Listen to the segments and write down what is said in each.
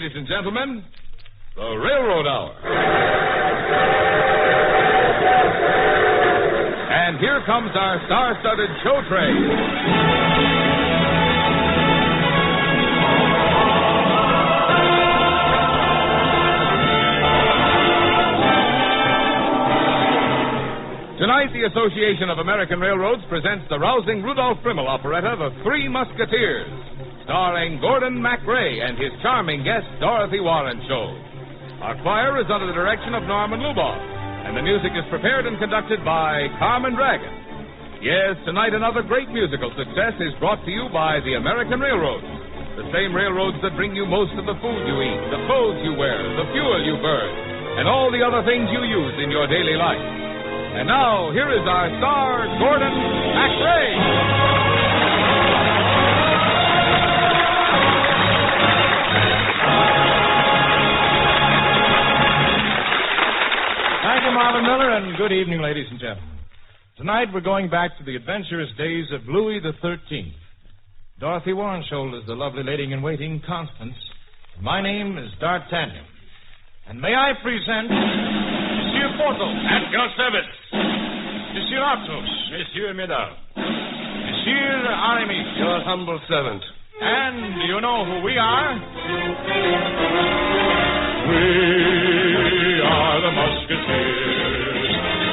ladies and gentlemen, the Railroad Hour. And here comes our star-studded show train. Tonight, the Association of American Railroads presents the rousing Rudolph Frimmel operetta, The Three Musketeers, starring Gordon MacRae and his charming guest, Dorothy Warren Show. Our choir is under the direction of Norman Luboff, and the music is prepared and conducted by Carmen Dragon. Yes, tonight another great musical success is brought to you by the American Railroads, the same railroads that bring you most of the food you eat, the clothes you wear, the fuel you burn, and all the other things you use in your daily life. And now, here is our star, Gordon MacRae. Thank you, Marvin Miller, and good evening, ladies and gentlemen. Tonight, we're going back to the adventurous days of Louis XIII. Dorothy Warrenshould is the lovely lady-in-waiting, Constance. My name is D'Artagnan. And may I present Monsieur Porthos. At your service. Monsieur Athos. Monsieur Mesdames. Monsieur Aramis. Your humble servant. And you know who we are? We are the Musketeers.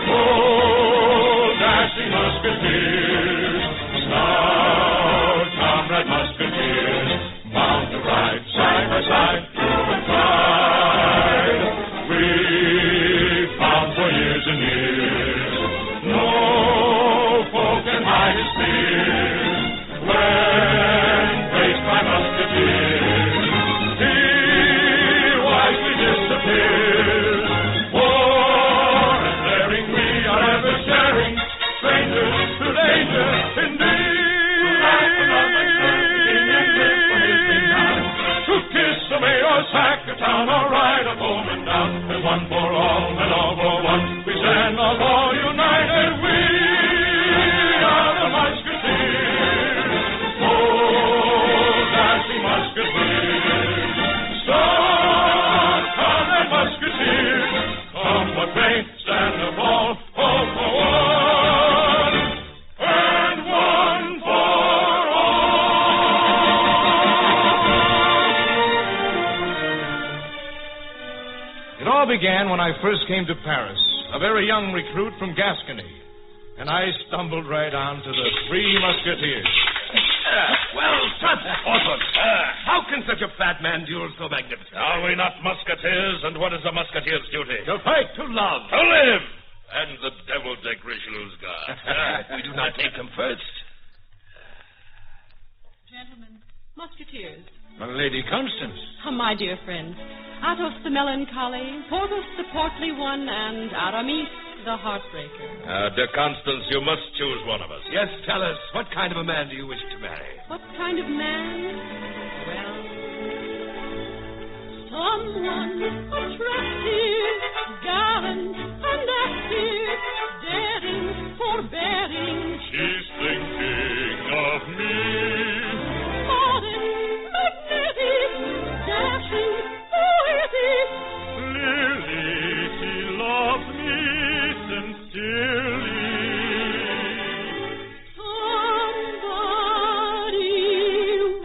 Oh, dashing Musketeers. Stout comrade Musketeers. Bound to ride side by side through and pride. We've found for years and years. No foe can hide his fears. When faced by Musketeers, he wisely disappears. War and daring we are ever sharing. Strangers to danger indeed. To kiss a maid or sack a town or ride a foeman down. And one for all and all for one. We stand all united. We are the Musketeers. Oh, dashing Musketeers. Start, comrade Musketeers. Come what may, stand or fall. All for one. And one for all. It all began when I first came to Paris, a very young recruit from Gascony. And I stumbled right on to the Three Musketeers. Well, Porthos, how can such a fat man duel so magnificently? Are we not musketeers? And what is a musketeer's duty? To fight, to love. To live! And the devil take Richelieu's guard. We do not take them first. Gentlemen, Musketeers. My Lady Constance. Oh, my dear friends. Athos the melancholy, Porthos the portly one, and Aramis the heartbreaker. Dear Constance, you must choose one of us. Yes, tell us, what kind of a man do you wish to marry? What kind of man? Well, someone attractive, gallant, and active, daring, forbearing. She's thinking of me. Modern, magnetic, dashing, poetic. Clearly, she loves me sincerely. Somebody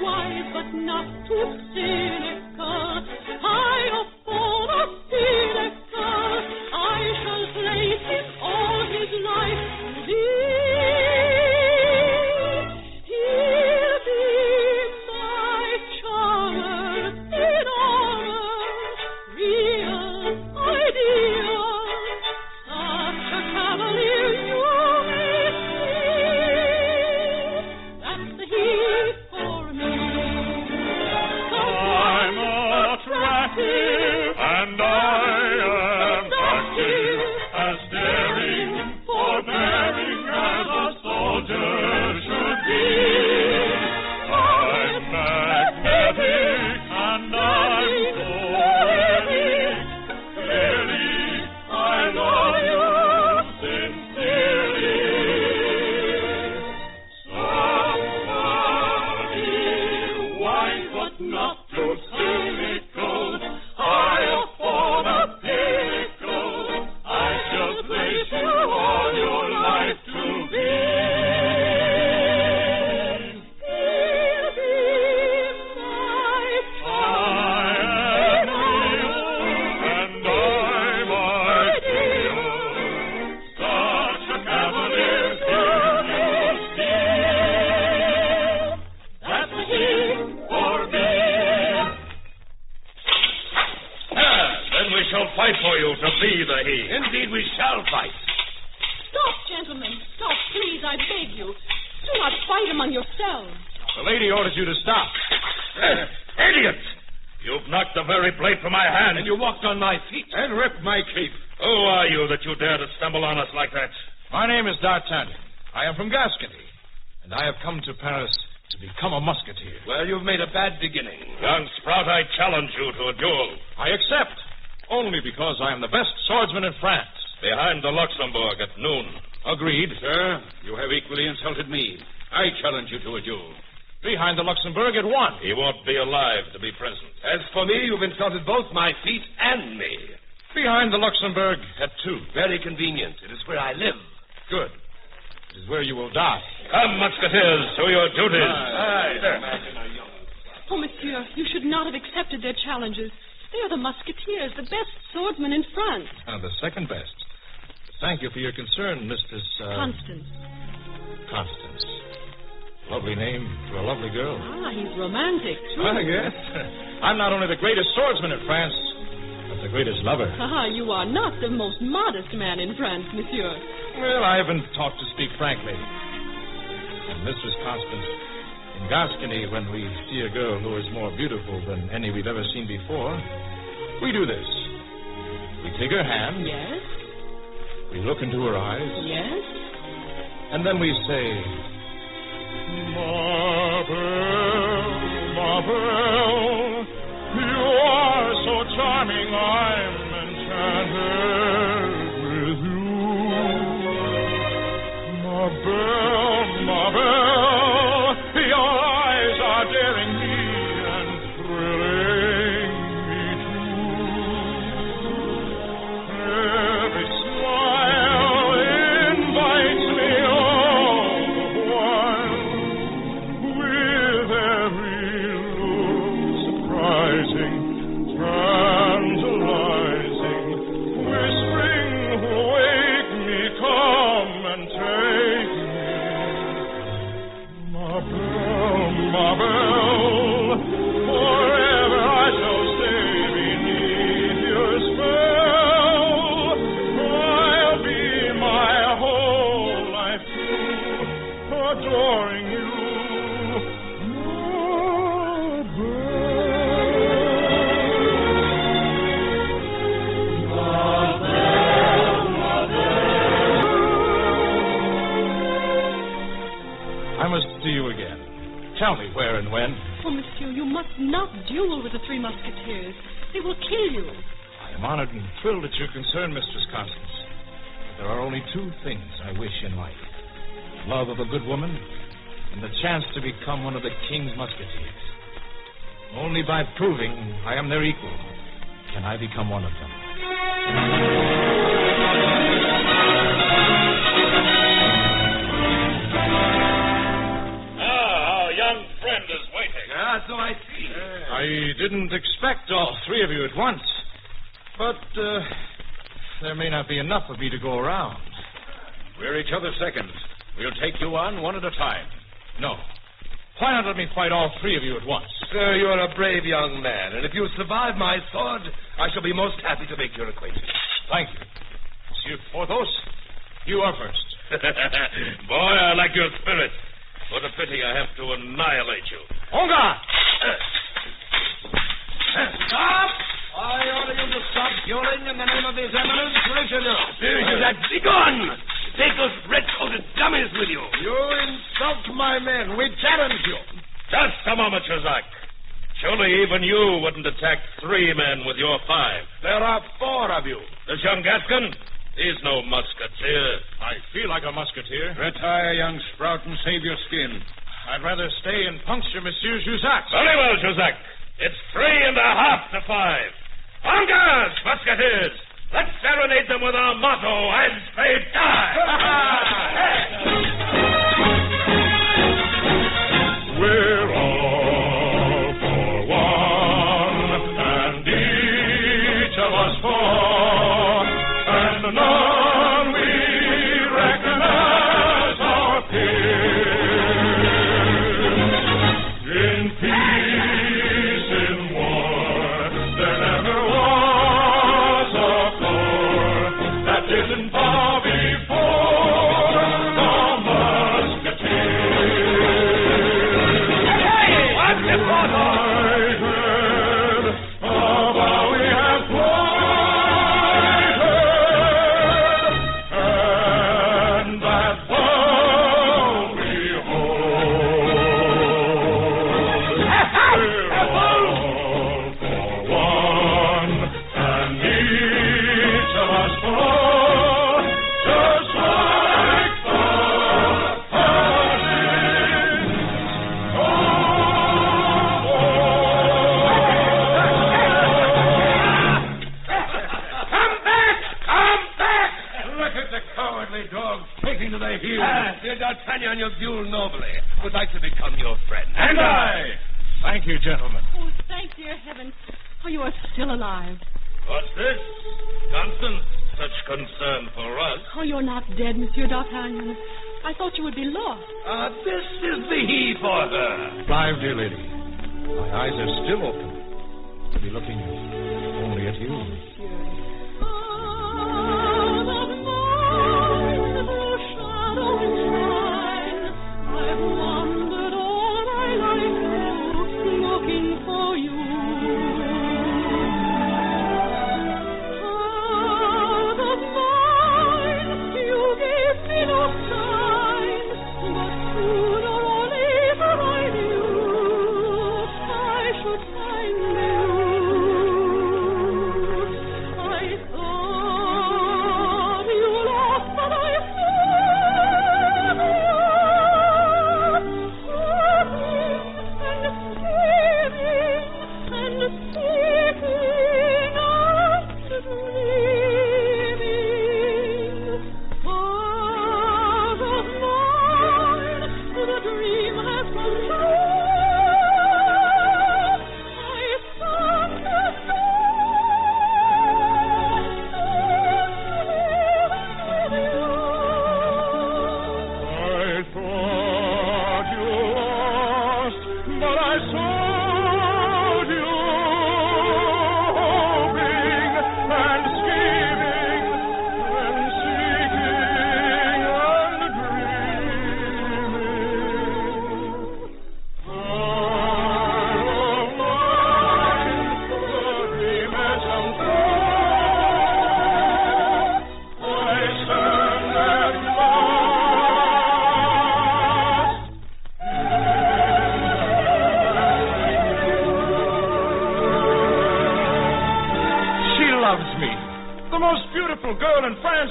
wise but not too cynical. I afford a cynical. I be the he. Indeed, we shall fight. Stop, gentlemen. Stop, please, I beg you. Do not fight among yourselves. The lady orders you to stop. Idiot! You've knocked the very blade from my hand. And you walked on my feet. And ripped my cape. Who are you that you dare to stumble on us like that? My name is D'Artagnan. I am from Gascon, and I have come to Paris to become a musketeer. Well, you've made a bad beginning. Young Sprout, I challenge you to a duel. I accept, only because I am the best swordsman in France. Behind the Luxembourg at noon. Agreed. Sir, you have equally insulted me. I challenge you to a duel. Behind the Luxembourg at 1. He won't be alive to be present. As for me, you've insulted both my feet and me. Behind the Luxembourg at 2. Very convenient. It is where I live. Good. It is where you will die. Come, Musketeers, to your duties. Oh, monsieur, you should not have accepted their challenges. They are the Musketeers, the best swordsmen in France. The second best. Thank you for your concern, Mistress... Constance. Constance. Lovely name for a lovely girl. He's romantic, too. Yes. I'm not only the greatest swordsman in France, but the greatest lover. You are not the most modest man in France, monsieur. Well, I have been taught to speak frankly. And Mistress Constance, in Gascony, when we see a girl who is more beautiful than any we've ever seen before, we do this. We take her hand. Yes. We look into her eyes. Yes. And then we say, Ma belle, you are so charming, I'm enchanted with you. Ma belle, your eyes are daring me and thrilling me too. Every smile invites me all the while, with every look surprising, tantalizing, whispering, wake me, come and take me. Ma belle, forever I shall stay beneath your spell. I'll be my whole life through, adoring you. I must see you again. Tell me where and when. Oh, monsieur, you must not duel with the three Musketeers. They will kill you. I am honored and thrilled at your concern, Mistress Constance. But there are only two things I wish in life. Love of a good woman and the chance to become one of the King's Musketeers. Only by proving I am their equal can I become one of them. Young friend is waiting. So I see. I didn't expect all three of you at once. But there may not be enough of me to go around. We're each other's seconds. We'll take you on one at a time. No. Why not let me fight all three of you at once? Sir, you're a brave young man, and if you survive my sword, I shall be most happy to make your acquaintance. Thank you. Monsieur Porthos, you are first. Boy, I like your spirit. What a pity I have to annihilate you. En garde! Stop! I order you to stop dueling in the name of His Eminence, Richelieu. Begone! Take those red-coated dummies with you. You insult my men. We challenge you. Just a moment, Jacques. Surely even you wouldn't attack 3 men with your 5. There are 4 of you. This young Gascon, he's no musketeer. I feel like a musketeer. Retire, young Sprout, and save your skin. I'd rather stay and puncture Monsieur Jussac. Very well, Jacques. It's 3.5 to 5. En garde, musketeers! Let's serenade them with our motto, as they die! We're all for one, and each of us for, and none we recognize our peers. In peace, in war, there never was a chorus Thank you, gentlemen. Oh, thank dear heaven. Oh, you are still alive. What's this? Constance, such concern for us. Oh, you're not dead, Monsieur d'Artagnan. I thought you would be lost. This is the he for her. Clive, dear lady, my eyes are still open to be looking only at you.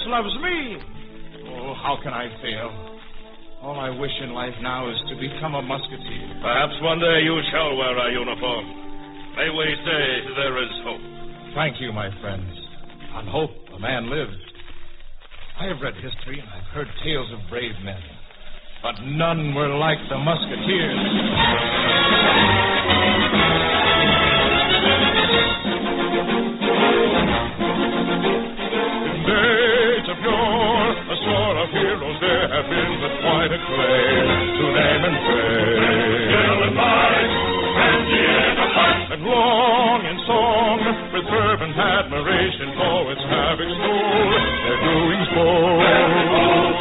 Loves me. Oh, how can I fail? All I wish in life now is to become a musketeer. Perhaps one day you shall wear our uniform. May we say there is hope. Thank you, my friends. On hope a man lives. I have read history and I've heard tales of brave men, but none were like the Musketeers. There have been but quite a claim to name and praise. Skill and might, brandy in a fight, and long in song, with fervent admiration for its havoc stole, their doings bold. Very bold,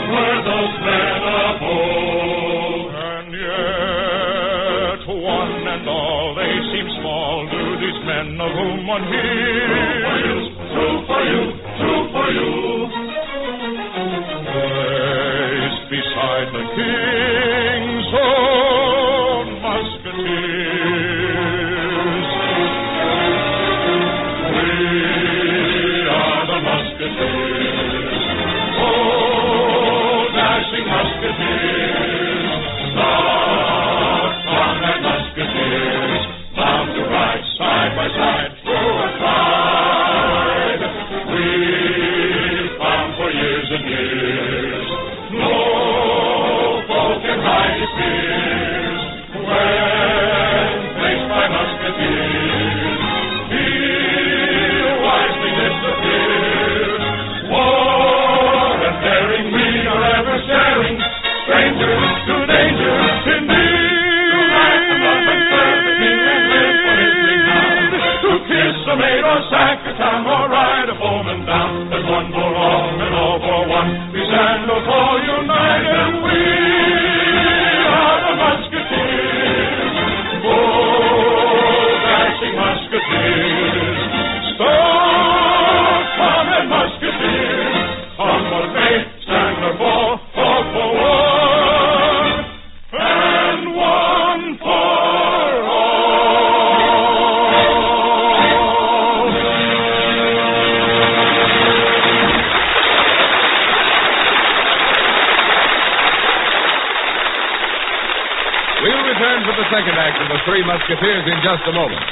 were those men of old. And yet, one and all, they seem small to these men of whom one hears. True for you, true for you. Beside the King's own musketeers, we are the musketeers. Oh, dashing musketeers, star, comrade musketeers, bound to ride side by side through a tide. We've found for years and years. No foe can hide his fears when faced by musketeers. He wisely disappears. War and daring we are ever sharing, strangers to danger indeed. To ride the blood and serve the king and live for his renown. To kiss a maid or sack a town or ride a foeman down. As one for all and all for one, we stand all united, we are the musketeers. Oh, dashing musketeers, star, comrade musketeers, on what may stand or fall, all for one, and one for all. We'll return for the second act of The Three Musketeers in just a moment.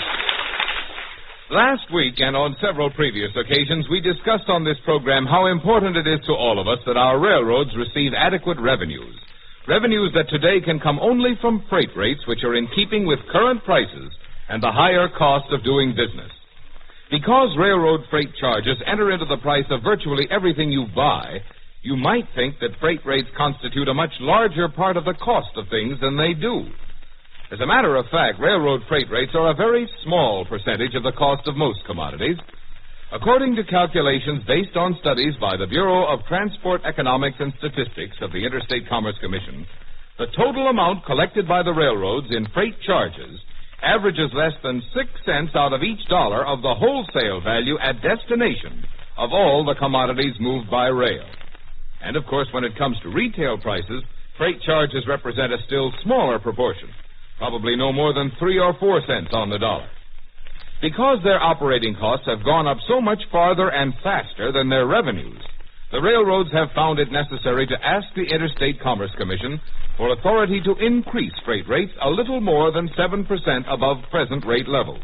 Last week and on several previous occasions, we discussed on this program how important it is to all of us that our railroads receive adequate revenues. Revenues that today can come only from freight rates which are in keeping with current prices and the higher cost of doing business. Because railroad freight charges enter into the price of virtually everything you buy, you might think that freight rates constitute a much larger part of the cost of things than they do. As a matter of fact, railroad freight rates are a very small percentage of the cost of most commodities. According to calculations based on studies by the Bureau of Transport Economics and Statistics of the Interstate Commerce Commission, the total amount collected by the railroads in freight charges averages less than 6 cents out of each dollar of the wholesale value at destination of all the commodities moved by rail. And, of course, when it comes to retail prices, freight charges represent a still smaller proportion, probably no more than 3 or 4 cents on the dollar. Because their operating costs have gone up so much farther and faster than their revenues, the railroads have found it necessary to ask the Interstate Commerce Commission for authority to increase freight rates a little more than 7% above present rate levels.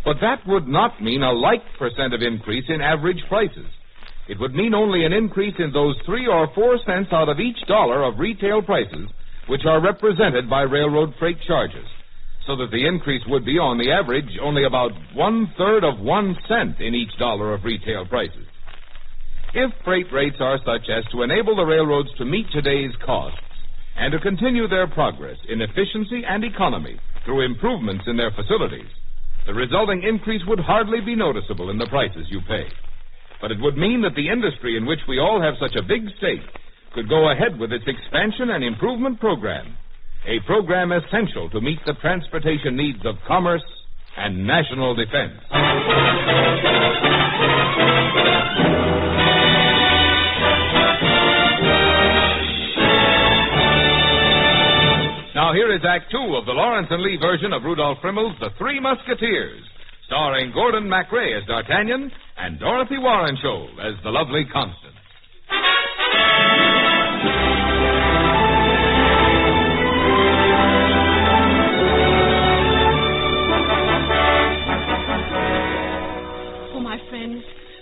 But that would not mean a like percent of increase in average prices. It would mean only an increase in those 3 or 4 cents out of each dollar of retail prices which are represented by railroad freight charges, so that the increase would be, on the average, only about 1/3 of 1 cent in each dollar of retail prices. If freight rates are such as to enable the railroads to meet today's costs and to continue their progress in efficiency and economy through improvements in their facilities, the resulting increase would hardly be noticeable in the prices you pay. But it would mean that the industry in which we all have such a big stake could go ahead with its expansion and improvement program, a program essential to meet the transportation needs of commerce and national defense. Now here is Act Two of the Lawrence and Lee version of Rudolph Frimmel's The Three Musketeers, starring Gordon MacRae as D'Artagnan and Dorothy Warrenshow as the lovely Constance.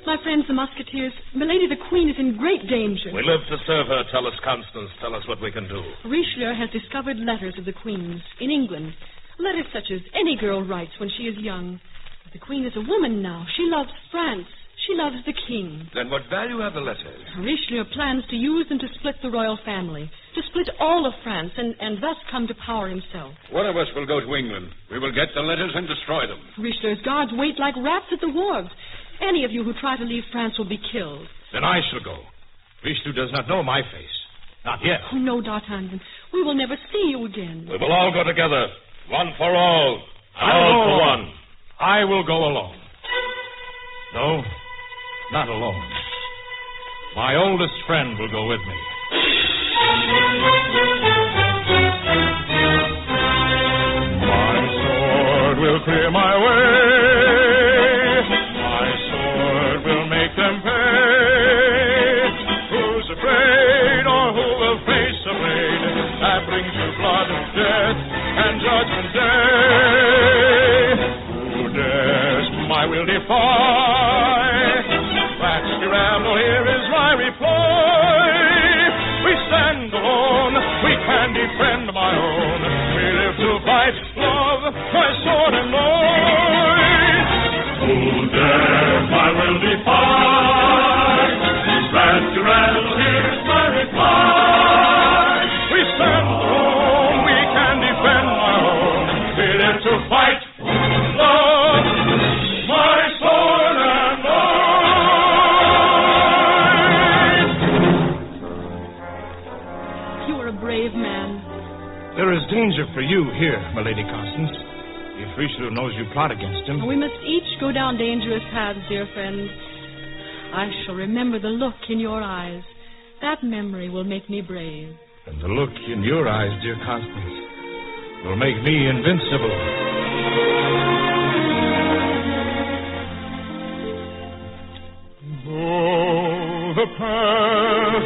My friends, the Musketeers, Milady the Queen is in great danger. We live to serve her. Tell us, Constance. Tell us what we can do. Richelieu has discovered letters of the Queen's in England. Letters such as any girl writes when she is young. But the Queen is a woman now. She loves France. She loves the King. Then what value have the letters? Richelieu plans to use them to split the royal family, to split all of France, and thus come to power himself. One of us will go to England. We will get the letters and destroy them. Richelieu's guards wait like rats at the wharves. Any of you who try to leave France will be killed. Then I shall go. Richelieu does not know my face. Not yet. Oh, no, D'Artagnan. We will never see you again. We will all go together. One for all. All for one. I will go alone. No, not alone. My oldest friend will go with me. My sword will clear my way. Them pay. Who's afraid or who will face a blade that brings you blood and death and judgment day? Who dares my will defy? That's your ammo, here is my reply. We stand alone, we can defend my own. We live to fight, love, my sword and mine. Who dares my will defy? Stand your ammo, here is my reply. We stand alone, we can defend my own. We live to fight, love, my sword and mine. You are a brave man. There is danger for you here, my Lady Constance. If Richelieu knows you plot against him... We must each go down dangerous paths, dear friend. I shall remember the look in your eyes. That memory will make me brave. And the look in your eyes, dear Constance, will make me invincible. Oh, the path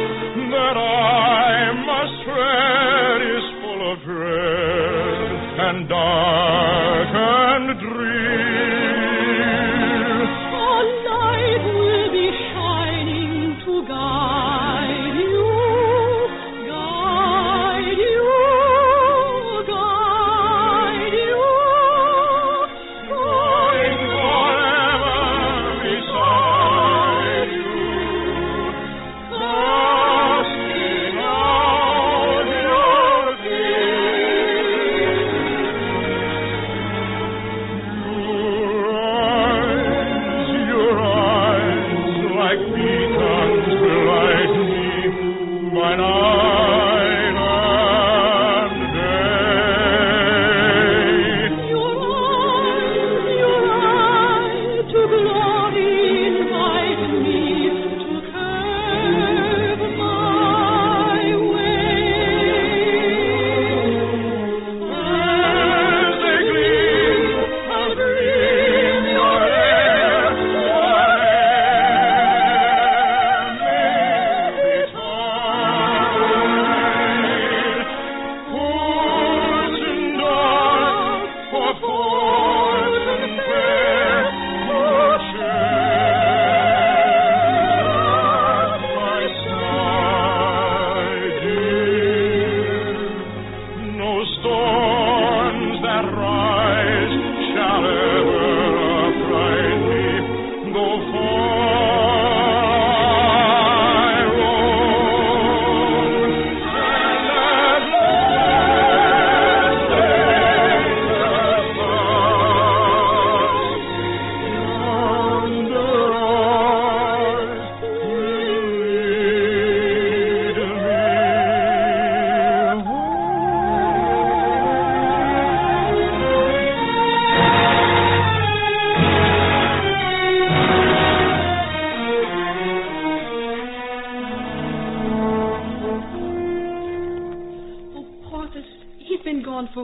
that I must tread is full of dread and dark and drear.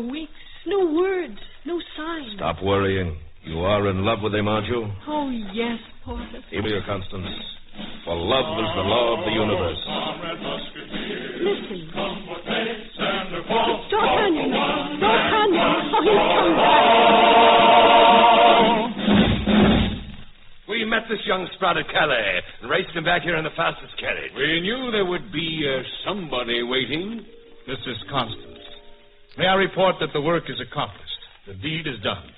weeks. No words, no signs. Stop worrying. You are in love with him, aren't you? Oh, yes, Porthos. Here, Constance. For love is the law of the universe. Listen. It's D'Artagnan. D'Artagnan. Oh, he's come back. We met this young sprout at Calais and raced him back here in the fastest carriage. We knew there would be somebody waiting. This is Constance. May I report that the work is accomplished. The deed is done.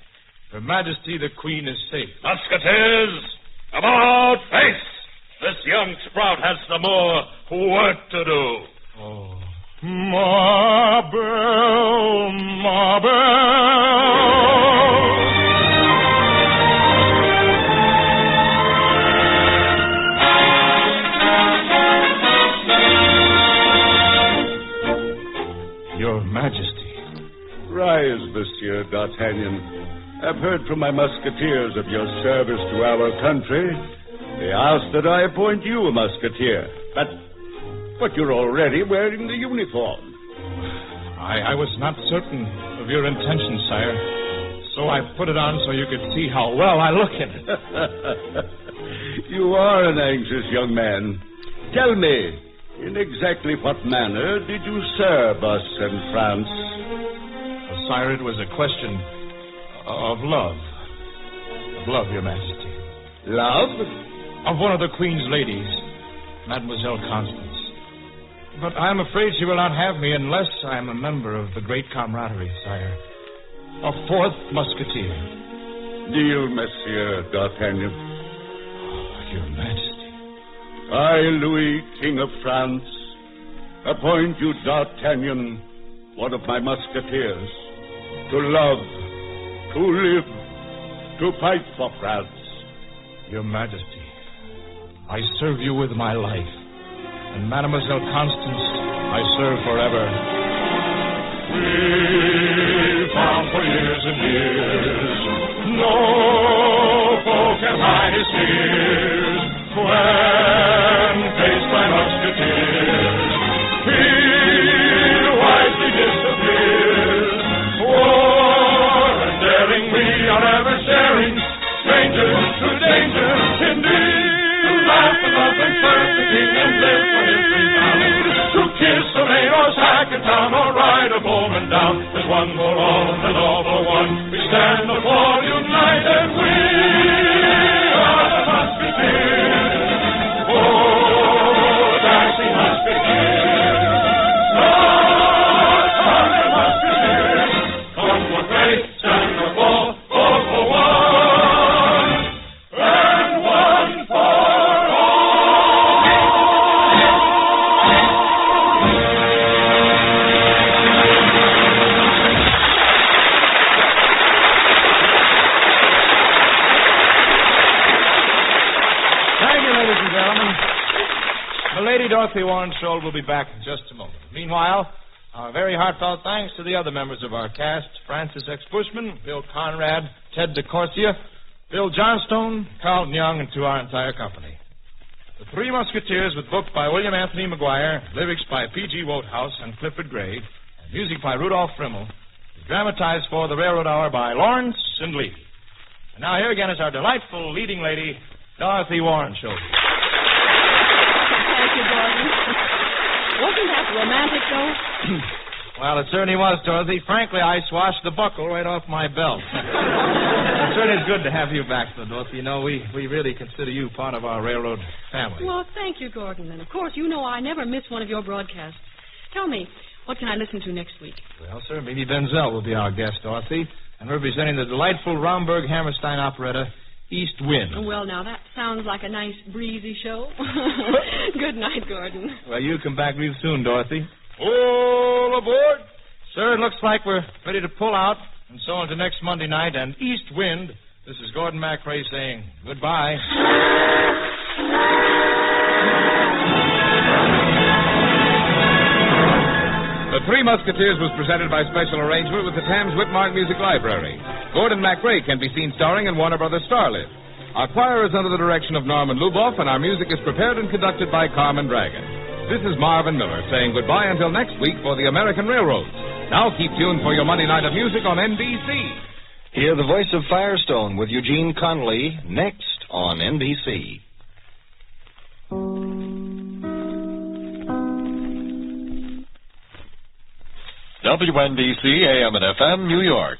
Her Majesty the Queen is safe. Musketeers, about face! This young sprout has some more work to do. Oh. Marbel, Marbel. Your Majesty. Rise, Monsieur D'Artagnan. I've heard from my musketeers of your service to our country. They ask that I appoint you a musketeer. But you're already wearing the uniform. I was not certain of your intentions, sire. So I put it on so you could see how well I look in it. You are an anxious young man. Tell me, in exactly what manner did you serve us in France? Sire, it was a question of love. Of love, Your Majesty. Love? Of one of the Queen's ladies, Mademoiselle Constance. But I'm afraid she will not have me unless I am a member of the great camaraderie, sire. A fourth musketeer. Kneel, Monsieur D'Artagnan. Oh, Your Majesty. I, Louis, King of France, appoint you, D'Artagnan, one of my musketeers, to love, to live, to fight for France. Your Majesty, I serve you with my life, and Mademoiselle Constance I serve forever. We found for years and years, no foe can hide his fears, when faced by musketeers, he wisely disappears. War and daring we are ever sharing, strangers to danger, indeed. To laugh and love and serve the king and live for his renown. To kiss a maid or sack a town or ride a bowman down. As one for all and all for one, we stand before united. We are the Musketeers. Oh, dashing Musketeers. Our Musketeers. Come what may, stand or fall, all for one. And one for Lady Dorothy Warren Scholl will be back in just a moment. Meanwhile, our very heartfelt thanks to the other members of our cast, Francis X. Bushman, Bill Conrad, Ted DeCorsia, Bill Johnstone, Carlton Young, and to our entire company. The Three Musketeers, with book by William Anthony Maguire, lyrics by P.G. Wodehouse and Clifford Gray, and music by Rudolph Frimmel, is dramatized for the Railroad Hour by Lawrence and Lee. And now here again is our delightful leading lady, Dorothy Warren Scholl. Thank you, Gordon. Wasn't that romantic, though? Well, it certainly was, Dorothy. Frankly, I swashed the buckle right off my belt. It certainly is good to have you back, though, Dorothy. You know, we really consider you part of our railroad family. Well, thank you, Gordon. And, of course, you know I never miss one of your broadcasts. Tell me, what can I listen to next week? Well, sir, Mimi Benzel will be our guest, Dorothy, and we're presenting the delightful Romberg-Hammerstein operetta, East Wind. Well, now, that sounds like a nice, breezy show. Good night, Gordon. Well, you come back real soon, Dorothy. All aboard! Sir, it looks like we're ready to pull out, and so until next Monday night, and East Wind, this is Gordon MacRae saying goodbye. The Three Musketeers was presented by special arrangement with the Thames Whitmark Music Library. Gordon MacRae can be seen starring in Warner Brothers Starlit. Our choir is under the direction of Norman Luboff, and our music is prepared and conducted by Carmen Dragon. This is Marvin Miller saying goodbye until next week for the American Railroads. Now keep tuned for your Monday night of music on NBC. Hear the voice of Firestone with Eugene Connolly next on NBC. WNBC AM and FM, New York.